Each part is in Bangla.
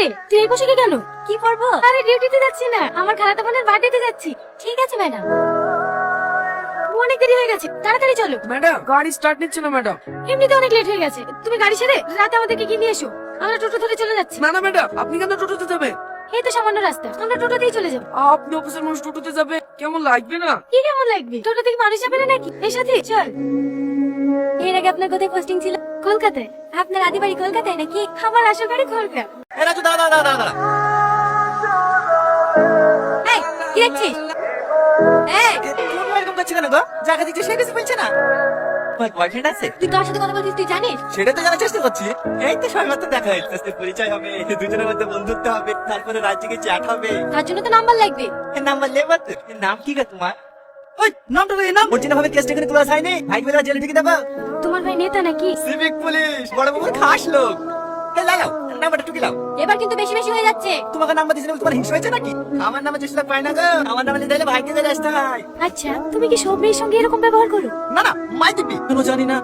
রে তুই এই পোশাকে কেন? কি করবো? আরে ডিউটিতে যাচ্ছি না, আমার খালাতো বোনের বার্থডেতে যাচ্ছি। ঠিক আছে ম্যাডাম। অনেক দেরি হয়ে গেছে, তাড়াতাড়ি চলো। ম্যাডাম গাড়ি স্টার্ট নিচ্ছে না ম্যাডাম। এমনিতে অনেক লেট হয়ে গেছে, তুমি গাড়ি ছেড়ে রাতে আমাদেরকে কি নিয়ে এসো, আমরা টোটো ধরে চলে যাচ্ছি। না না ম্যাডাম, আপনি কেন টোটোতে যাবেন? এই তো সামান্য রাস্তা, আমরা টোটোতেই চলে যাবো। আপনি অফিসের মানুষ টোটোতে যাবে, কেমন লাগবে না? কি কেমন লাগবে? টোটো থেকে মানুষ যাবে না নাকি? এই সাথে চল। এর আগে আপনার কোথায় পোস্টিং ছিল? কলকাতায়। আপনার আদি বাড়ি কলকাতায় নাকি? আমার আসল বাড়ি খড়গ্রাম। এ রাজু, দাঁড়া দাঁড়া দাঁড়া দাঁড়া। এই, কি দেখছিস? এই, তুমি এরকম করছো কেন গো? যাকে দিচ্ছে সে কিছু বলছে না। তোমার বয়ফ্রেন্ড আছে? তুই কার সাথে কথা বলছিস তুই জানিস? সেটা তো জানার চেষ্টা করছি। এই তো সবেমাত্র দেখা হয়েছে, পরিচয় হবে, দুজনের মধ্যে বন্ধুত্ব হবে, তারপরে রাজ্যকে চ্যাট হবে। তার জন্য তো নাম্বার লাগবে। এর নাম্বার লেবার তো। এর নাম কি গো তোমার? ওই নামটা তো এই নাম। অরিজিনাল ভাবে কেসটা এখানে তোলা হয়নি। ভাই বেলা জেলে ঢুকে দেবো। তোমার ভাই নেতা নাকি? সিভিক পুলিশ, বড় বাবুর খাস লোক। এই লাগাও, নাম্বারটা টুকি লাও। এবার কিন্তু বেশি বেশি হয়ে যাচ্ছে। তোমাকে নাম্বার দিয়েছিল, তোমার হিংসা হয়েছে নাকি? আমার নামে চেষ্টা পাই না গো। আমার নামে দিলে ভাইকে দিয়ে আসতে হয়। আচ্ছা, তুমি কি সব মেয়ের সঙ্গে এরকম ব্যবহার করো? না না, মাই দিবি কেন জানি না,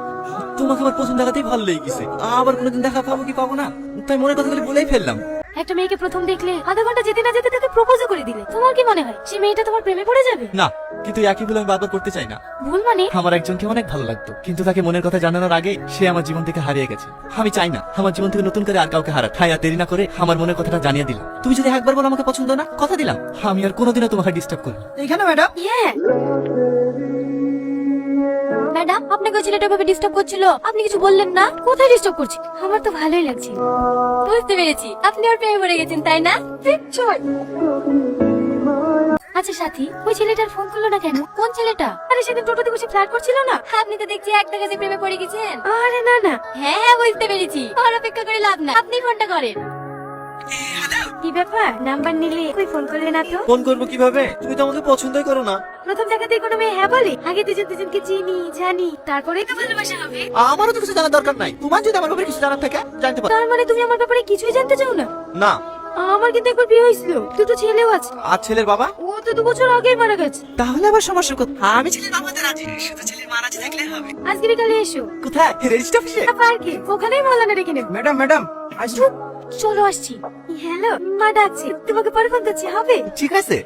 তোমাকে আমার প্রথম দেখাতেই ভালো লেগে গেছে। আবার কোনোদিন দেখা পাবো কি পাবো না, তাই মনের কথাগুলি বলেই ফেললাম। একটা মেয়েকে প্রথম দেখলে আধা ঘন্টা যেতে না যেতে তাকে প্রপোজও করে দিলে, তোমার কি মনে হয় সেই মেয়েটা তোমার প্রেমে পড়ে যাবে? না, কিন্তু একই ভুল আমি বারবার করতে চাই না। ভুল মানে? আমার একজনকে অনেক ভালো লাগতো, কিন্তু তাকে মনের কথা জানানোর আগে সে আমার জীবন থেকে হারিয়ে গেছে। আমি চাই না আমার জীবন থেকে নতুন করে আর কাউকে হারাক। তাই আর দেরি না করে আমার মনের কথাটা জানিয়ে দিলাম। তুমি যদি একবার বলো আমাকে পছন্দ না, কথা দিলাম আমি আর কোনোদিনও তোমাকে ডিস্টার্ব করব না। এখানে ম্যাডাম। হ্যাঁ ম্যাডাম, আপনাকে ওই ছেলেটা ভাবে ডিস্টার্ব করছিল, আপনি কিছু বললেন না? কোথায় ডিস্টার্ব করছি? আমার তো ভালোই লাগছে। বুঝতে পেরেছি, আপনি ওর প্রেমে পড়ে গেছেন তাই না? চল। আচ্ছা সাথী, ওই ছেলেটার ফোন করলো না কেন? কোন ছেলেটা? আরে সেদিন টোটোতে বসে ফ্লার্ট করছিল না? আপনি তো দেখছি একটা কাছে প্রেমে পড়ে গেছেন। আরে না না। হ্যাঁ হ্যাঁ, বুঝতে পেরেছি, আর অপেক্ষা করে লাভ না, আপনি ফোনটা করেন। কি ব্যাপার, নাম্বার নিলে কই ফোন করলে না তো? ফোন করবো কিভাবে? তুমি তো আমাকে পছন্দই করো না। প্রথম দেখাতেই কোনো মেয়ে হ্যাঁ বলে? আগে দুজন দুজনকে চিনি জানি, তারপরে তো ভালোবাসা হবে। আমারও তো কিছু জানার দরকার নাই। তোমার যদি আমার ব্যাপারে কিছু জানার থাকে জানতে পারো। তার মানে তুমি আমার ব্যাপারে কিছুই জানতে চাও না? না। আমার কিন্তু একবার বিয়ে হয়েছিল, দুটো ছেলেও আছে। আর ছেলের বাবা? ও তো 2 বছর আগেই মারা গেছে। তাহলে আবার সমস্যা কোথায়? আমি ছেলের বাবাতে রাজি, শুধু ছেলের মা রাজি থাকলে হবে। আজকে বিকালে এসো। কোথায়? রেজিস্ট্রি অফিসে? পার্কে, ওখানেই মলানা রেখে নেব। ম্যাডাম ম্যাডাম চলো আসছি। হ্যালো, মা ডাকছে, তোমাকে পরে ফোন করছি, হবে? ঠিক আছে।